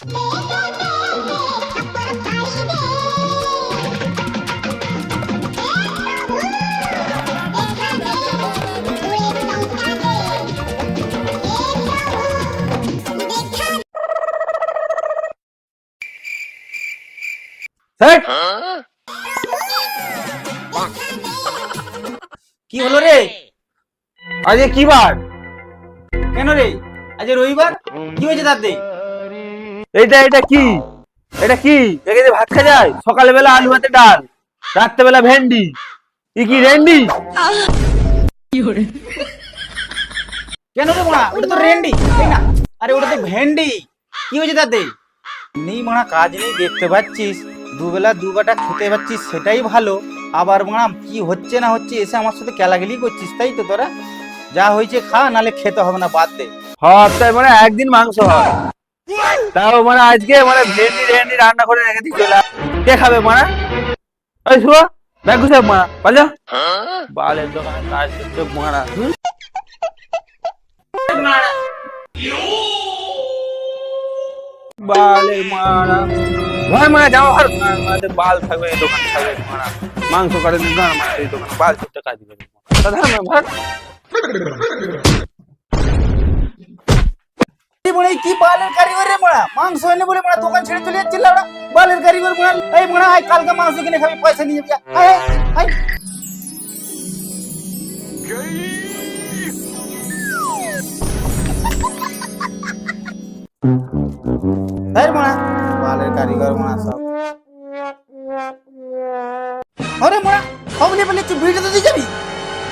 কি হলো রে? আজকে কি বার? কেন রে? আজ রবিবার, কি হয়েছে তাতে? এটা কি? এটা কি? একে যে ভাত খা যায়? সকালে বেলা আলু ভাতে ডাল, রাত্রে বেলা ভেন্ডি। কি রেন্ডি? কেন রে মারা? ওটা তো রেন্ডি, তাই না? আরে ওটা তো ভেন্ডি। কি হয়েছে তাতে? নেই মারা, কাজ নেই, দেখতে পাচ্ছিস, দুবেলা দুগাটা খেতে পাচ্ছিস, সেটাই ভালো। আবার মারা কি হচ্ছে না হচ্ছে এসে আমার সাথে কেলাকেলি করছিস, তাই তো? তোরা যা হয়েছে খা, নালে খেতে হবে না, বাদ দে। সপ্তাহে মানে একদিন মাংস হয়, তাও মানে আজকে মানে ভেন্ডি রেন্ডি রান্না করে রেখে দিচ্ছি। কে খাবে মারা? ওই শুয়া ব্যাগ গুছাব মারা, পালা। বালের দোকানে কাজ করতে মারা। বালের মারা ভাই, মারা জামা ভার বাল থাকবে, এই দোকান থাকবে মারা। মাংস কাটে দোকান, এই দোকান বাল ছুটতে কাজ করে ভাই। কি বালের কারিগর রে মারা? মাংস এনে বলে মারা দোকান ছেড়ে চলে যাচ্ছিল ওরা। বালের কারিগর মারা। এই মারা, আয় কালকে মাংস কিনে খাবি, পয়সা নিয়ে যাবি। আয় আয় আয় মারা, বালের কারিগর মারা সব। আরে মারা, সবলে বলে তুই ভিডিও দিতে যাবি?